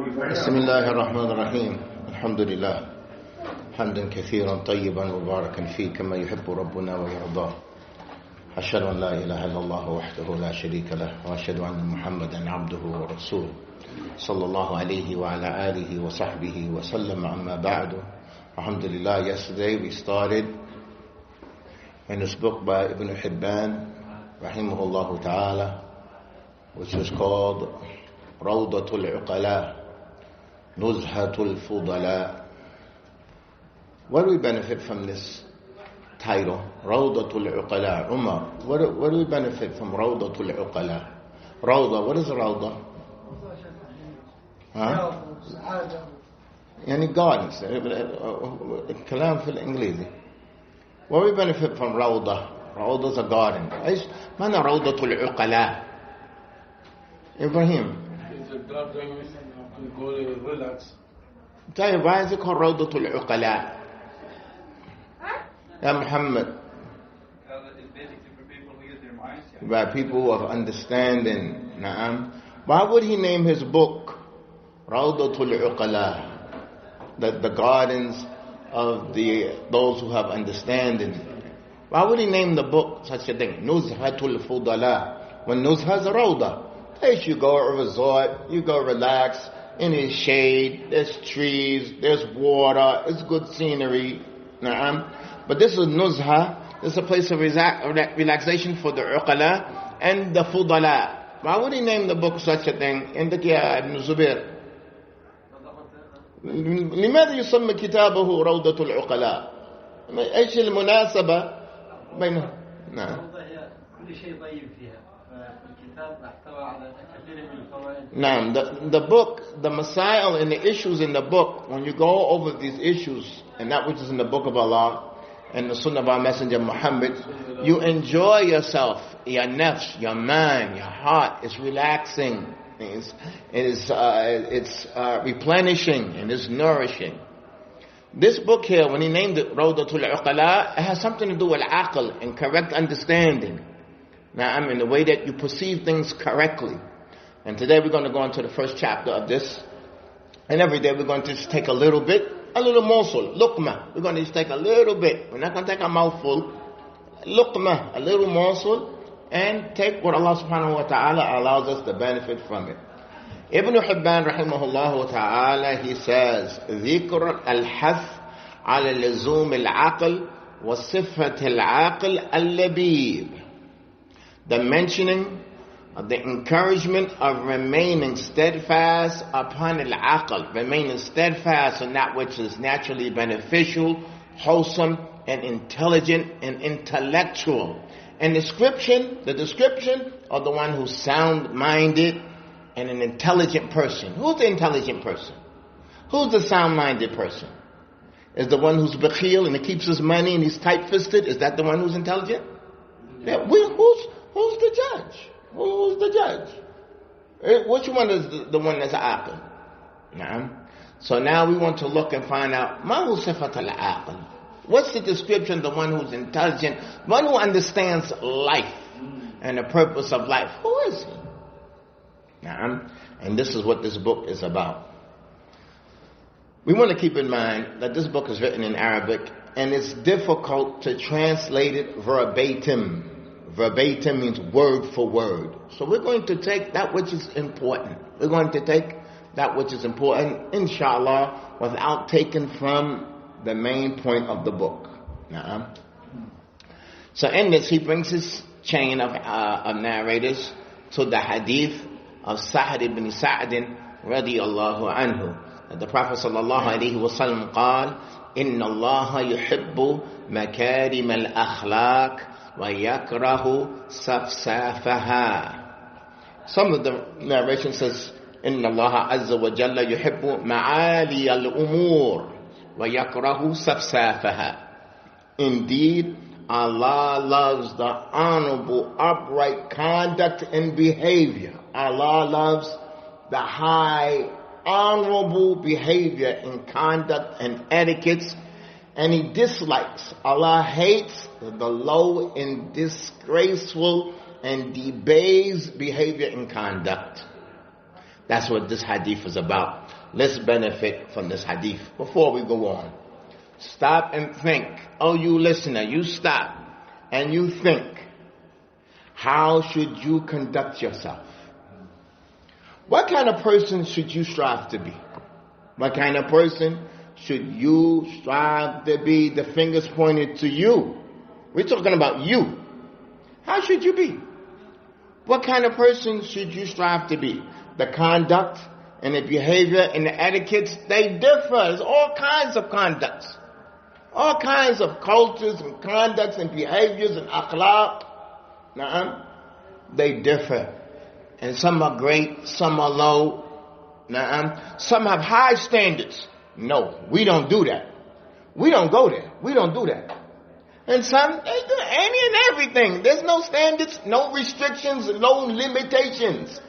بسم الله الرحمن الرحيم الحمد لله حمدا كثيرا طيبا مباركا فيه كما يحب ربنا ويرضاه. أشهد أن لا إله إلا الله وحده لا شريك له وأشهد أن محمدا عبده ورسوله صلى الله عليه وعلى آله وصحبه وسلم. أما بعد, alhamdulillah, yesterday we started in this book by Ibn Hibban rahimahullah ta'ala, which is called روضة العقلاء نزهة الفضلاء. What do we benefit from this title, روضة العقلاء? Umar, what do we benefit from روضة العقلاء? روضة, what is روضة? Huh? يعني gardens, كلام في الإنجليزي. What do we benefit from روضة? روضة is a garden. إيش معنى روضة العقلاء؟ Ibrahim, it's a garden to go to relax. tell you, why is it called روضة العقلاء? Ya Muhammad. It's basically for people who use their minds. By people who have understanding. Na'am. Why would he name his book Rawdatul Uqala? The gardens of those who have understanding. Why would he name the book such a thing? Nuzhatul Fudala. When Nuzha is a Rawda. Place you go a resort, you go relax, in his shade, there's trees, there's water, it's good scenery. Na'am. But this is Nuzha. This is a place of relaxation for the Uqala and the Fudala. Why would he name the book such a thing? عندك يا ابن زبير. لماذا يسمى كتابه روضة العقلاء؟ ايش المناسبة بينه؟ نعم. كل شيء طيب فيها. فالكتاب احتوى على كثير من الفوائد. نعم. The book, the Masail and the issues in the book, when you go over these issues and that which is in the book of Allah and the Sunnah of our Messenger Muhammad, you enjoy yourself, your nafs, your mind, your heart is relaxing, it's replenishing and it's nourishing. This book here, when he named it Rawdatul Uqala, it has something to do with aql and correct understanding. Now, I mean the way that you perceive things correctly. And today we're going to go into the first chapter of this. And every day we're going to just take a little bit, a little morsel, luqma. We're going to just take a little bit. We're not going to take a mouthful. Luqma, a little morsel, and take what Allah subhanahu wa ta'ala allows us to benefit from it. Ibn Hibban rahimahullah ta'ala, he says, ذكر الحث على لزوم العقل وصفة العقل اللبيب. The mentioning of the encouragement of remaining steadfast upon al-aql, remaining steadfast on that which is naturally beneficial, wholesome, and intelligent and intellectual. And the description of the one who's sound-minded and an intelligent person. Who's the intelligent person? Who's the sound-minded person? Is the one who's bakhil and he keeps his money and he's tight-fisted? Is that the one who's intelligent? Yeah. Who's the judge? Who's the judge? Which one is the one that's aql? Nah. So now we want to look and find out, ma hu sifat al-aql? What's the description of the one who's intelligent, one who understands life and the purpose of life? Who is he? Nah. And this is what this book is about. We want to keep in mind that this book is written in Arabic and it's difficult to translate it verbatim. Verbatim means word for word. So we're going to take that which is important. We're going to take that which is important, inshallah, without taking from the main point of the book. So in this, he brings his chain of narrators to the hadith of Sa'd ibn Sa'd radiyallahu anhu. The Prophet sallallahu alayhi wa sallam قال إن الله يحب مكارم الأخلاق وَيَكْرَهُ سَفْسَافَهَا. Some of the narration says, إِنَّ اللَّهَ عَزَّ وَجَلَّ يُحِبُّ مَعَالِيَ الْأُمُورِ وَيَكْرَهُ سَفْسَافَهَا. Indeed, Allah loves the honorable, upright conduct and behavior. Allah loves the high, honorable behavior in conduct and etiquettes, and He dislikes, Allah hates the low and disgraceful and debased behavior and conduct. That's what this hadith is about. Let's benefit from this hadith before we go on. Stop and think. Oh, you listener, you stop and you think. How should you conduct yourself? What kind of person should you strive to be? What kind of person should you strive to be? The finger's pointed to you. We're talking about you. How should you be? What kind of person should you strive to be? The conduct and the behavior and the etiquettes, they differ. There's all kinds of conducts. All kinds of cultures and conducts and behaviors and akhlaq. They differ. And some are great, some are low. Some have high standards. No, we don't do that. We don't go there. We don't do that. And some, they do any and everything. There's no standards, no restrictions, no limitations.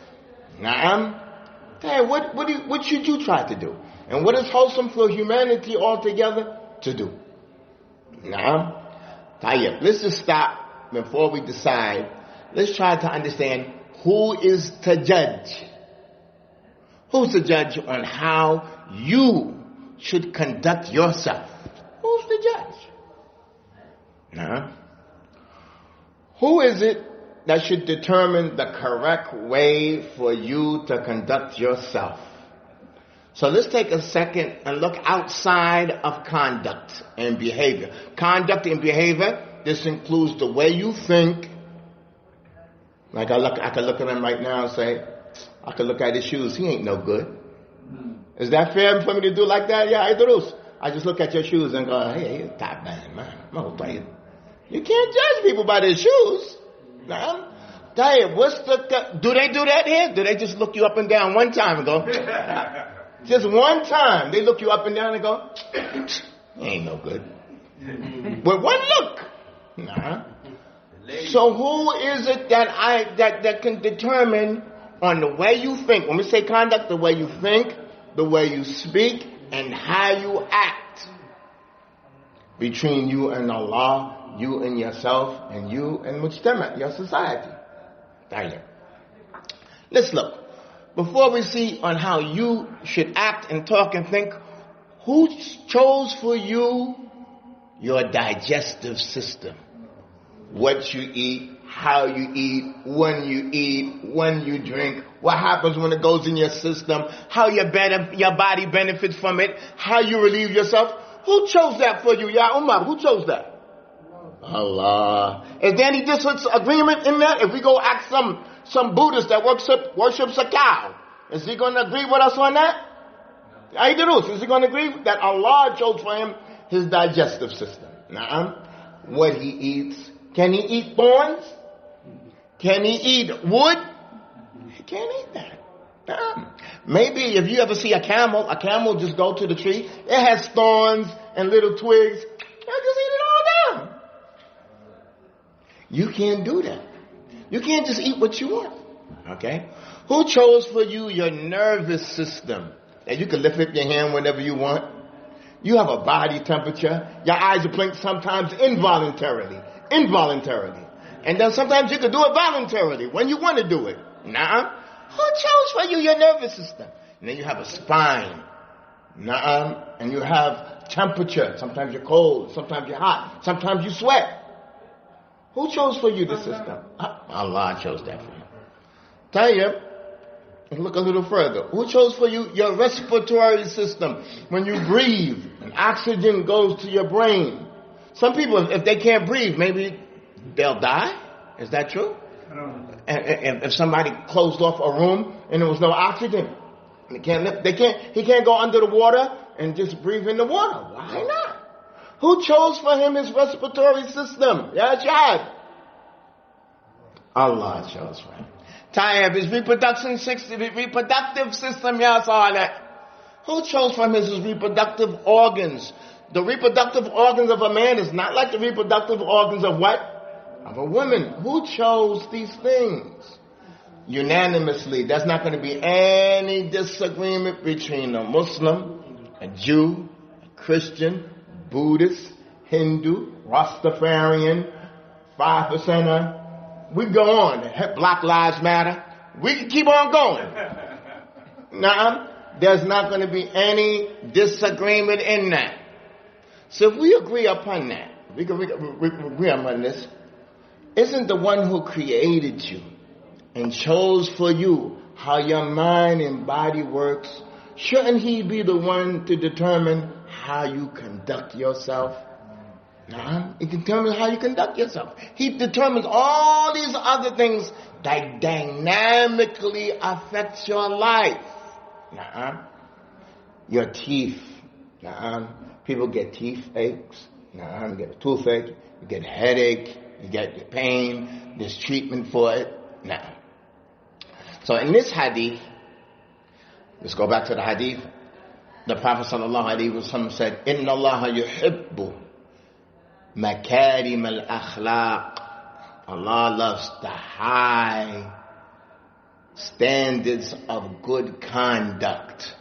What should you try to do? And what is wholesome for humanity altogether to do? Let's just stop before we decide. Let's try to understand who is to judge. Who's the judge on how you should conduct yourself? Who's the judge? Who is it that should determine the correct way for you to conduct yourself? So let's take a second and look outside of conduct and behavior. Conduct and behavior, this includes the way you think. Like I could look at him right now and say, I could look at his shoes. He ain't no good. Is that fair for me to do like that? Yeah, I just look at your shoes and go, hey, you're top man. You can't judge people by their shoes. Tell you, do they do that here? Do they just look you up and down one time and go, just one time, they look you up and down and go, ain't no good. With one look. So who is it that can determine on the way you think? When we say conduct, the way you think, the way you speak, and how you act between you and Allah, you and yourself, and you and mujtama, your society. Let's look. Before we see on how you should act and talk and think, who chose for you your digestive system? What you eat, how you eat, when you drink, what happens when it goes in your system, how your body benefits from it, how you relieve yourself. Who chose that for you, Ya Umar? Who chose that? Allah. Is there any disagreement in that? If we go ask some Buddhist that worships a cow, is he going to agree with us on that? Is he going to agree that Allah chose for him his digestive system? What he eats. Can he eat thorns? Can he eat wood? He can't eat that. Maybe if you ever see a camel just go to the tree. It has thorns and little twigs. He'll just eat it all down. You can't do that. You can't just eat what you want. Okay? Who chose for you your nervous system? That you can lift up your hand whenever you want. You have a body temperature. Your eyes are blinked sometimes involuntarily. And then sometimes you can do it voluntarily when you want to do it. Who chose for you your nervous system? And then you have a spine. And you have temperature. Sometimes you're cold. Sometimes you're hot. Sometimes you sweat. Who chose for you the system? Allah chose that for you. Tayyib, look a little further. Who chose for you your respiratory system? When you breathe, and oxygen goes to your brain. Some people, if they can't breathe, maybe they'll die. Is that true? And if somebody closed off a room and there was no oxygen, he can't go under the water and just breathe in the water. Why not? Who chose for him his respiratory system? Ya Shahad. Allah chose for him. Tayyib, his reproductive system, Ya Saleh. Who chose for him his reproductive organs? The reproductive organs of a man is not like the reproductive organs of what? Of a woman. Who chose these things? Unanimously. There's not going to be any disagreement between a Muslim, a Jew, a Christian, Buddhist, Hindu, Rastafarian, 5%er. We go on. Black Lives Matter. We can keep on going. There's not going to be any disagreement in that. So if we agree upon that, we agree upon this, isn't the one who created you and chose for you how your mind and body works, shouldn't he be the one to determine how you conduct yourself? He determines how you conduct yourself. He determines all these other things that dynamically affect your life. Your teeth. People get teeth aches. You get a toothache. You get a headache. You get pain. There's treatment for it. So in this hadith, let's go back to the hadith. The Prophet ﷺ said, "Inna Allah yuhibbu makarim al-akhlaq." Allah loves the high standards of good conduct.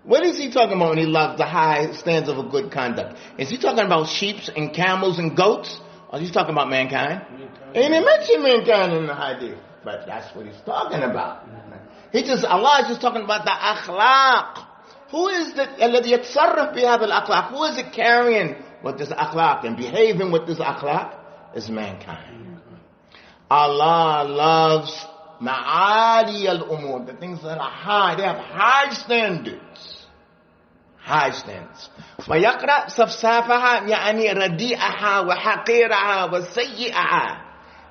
What is he talking about when he loves the high standards of a good conduct? Is he talking about sheep and camels and goats? Or is he talking about mankind? He didn't mention mankind in the hadith, but that's what he's talking about. Allah is just talking about the akhlaq. Who is the الذي يتصرف بهذا الأخلاق? Who is it carrying with this akhlaq and behaving with this akhlaq? Is mankind. Allah loves ma'ali al-umur, the things that are high. They have high standards. High standards. ويقرأ صفصافها يعني رديئها وحقيرها وسيئها.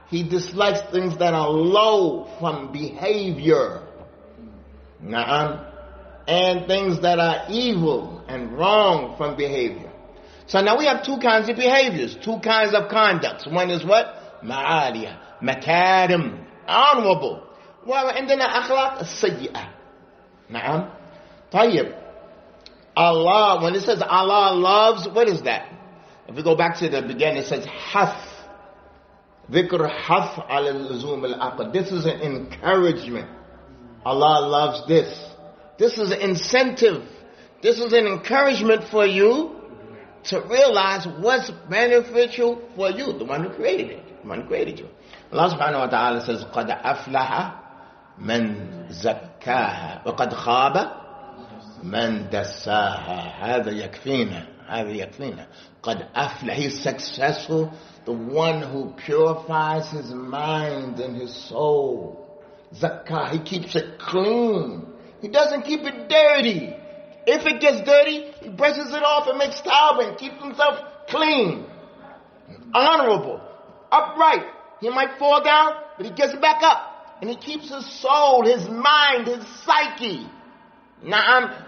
He dislikes things that are low from behavior. And things that are evil and wrong from behavior. So now we have two kinds of behaviors, two kinds of conducts. One is what? Ma'aliya, makarim, honorable. وعندنا أخلاق السيئة. نعم. طيب. Allah, when it says Allah loves, what is that? If we go back to the beginning, it says hath. ذكر حث على اللزوم العقل. This is an encouragement. Allah loves this. This is an incentive. This is an encouragement for you to realize what's beneficial for you, the one who created it, the one who created you. Allah subhanahu wa ta'ala says, قَدْ أَفْلَحَ مَنْ زَكَّاهَا وَقَدْ خَابَ مَنْ دَسَّاهَا. هذا يكفينا. قَدْ أَفْلَحَ. He's successful, the one who purifies his mind and his soul. Zakah, he keeps it clean. He doesn't keep it dirty. If it gets dirty, he brushes it off and makes tawbah and keeps himself clean, honorable, upright. He might fall down, but he gets back up. And he keeps his soul, his mind, his psyche,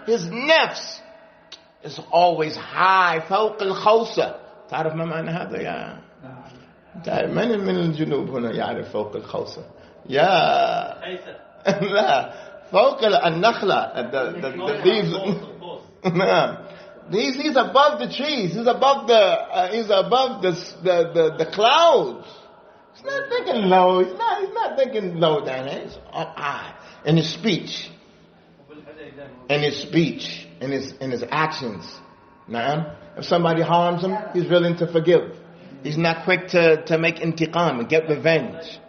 his nafs is always high. فوق الخوصة. تعرف ما معنى هذا يا؟ من الجنوب هنا يعرف فوق الخوصة؟ يا لا فوق النخلة. He's above the trees. He's above the clouds. He's not thinking low. He's not thinking low down there. He's up high in his speech, in his actions. If somebody harms him, he's willing to forgive. He's not quick to make intiqam and get revenge.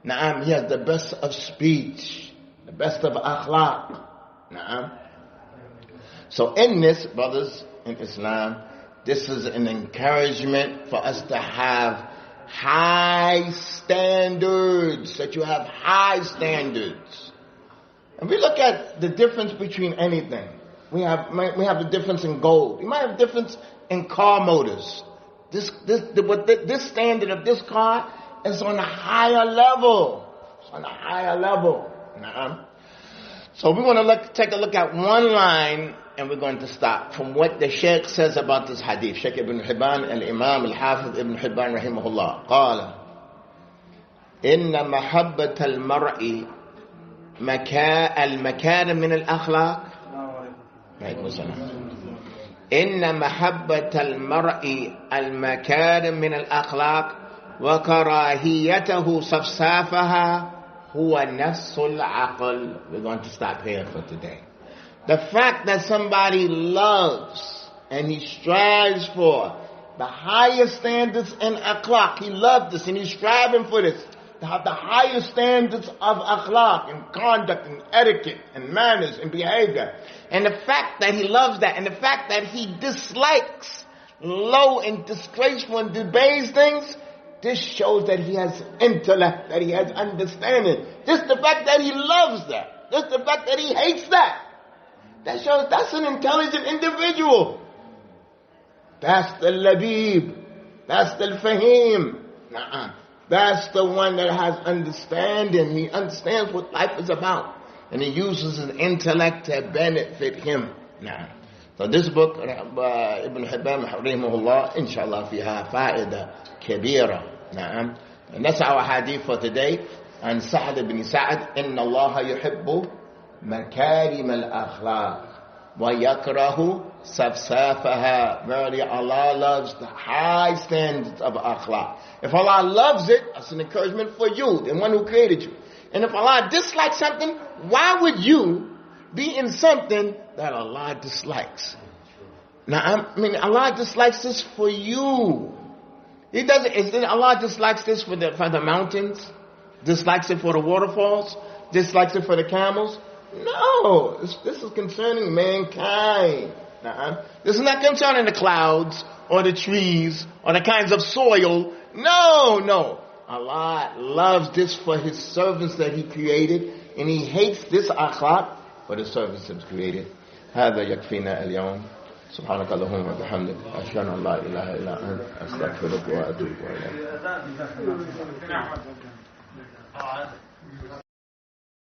He has the best of speech, the best of akhlaq. So in this, brothers in Islam, this is an encouragement for us to have high standards, that you have high standards. And we look at the difference between anything. We have the difference in gold. We might have difference in car motors. This standard of this car is on a higher level. It's on a higher level. So we're going to take a look at one line, and we're going to stop from what the Shaykh says about this hadith. Shaykh Ibn Hibban, Al-Imam Al-Hafiz Ibn Hibban rahimahullah, قال إن محبة المرء المكارم من الأخلاق. إن محبة المرء المكارم من الأخلاق وكراهيته صفصافها هو نفس العقل. We're going to stop here for today. The fact that somebody loves and he strives for the highest standards in akhlaq, he loves this and he's striving for this. to have the highest standards of akhlaq and conduct and etiquette and manners and behavior. And the fact that he loves that, and the fact that he dislikes low and disgraceful and debased things, this shows that he has intellect, that he has understanding. Just the fact that he loves that, just the fact that he hates that, that shows that's an intelligent individual. That's the labib. That's the fahim. That's the one that has understanding. He understands what life is about. And he uses his intellect to benefit him. So this book, Ibn Hibban, rahimahullah, inshallah, fiha fa'idah kabira. And that's our hadith for today. And Sa'd ibn Sa'd, Inna Allah yuhibbu makarim al-akhlaq wa yakrahu safsafaha. Verily Allah loves the high standards of akhlaq. If Allah loves it, that's an encouragement for you, the one who created you. And if Allah dislikes something, why would you be in something that Allah dislikes? Now, I mean, Allah dislikes this for you. He doesn't. Is it Allah dislikes this for the mountains? Dislikes it for the waterfalls? Dislikes it for the camels? No. This is concerning mankind. This is not concerning the clouds or the trees or the kinds of soil. No. Allah loves this for his servants that he created, and he hates this akhlaq for the servants that he created. هذا يكفينا اليوم. سبحانك اللهم وبحمدك أشهد أن لا إله إلا أنت أستغفرك وأتوب إليك.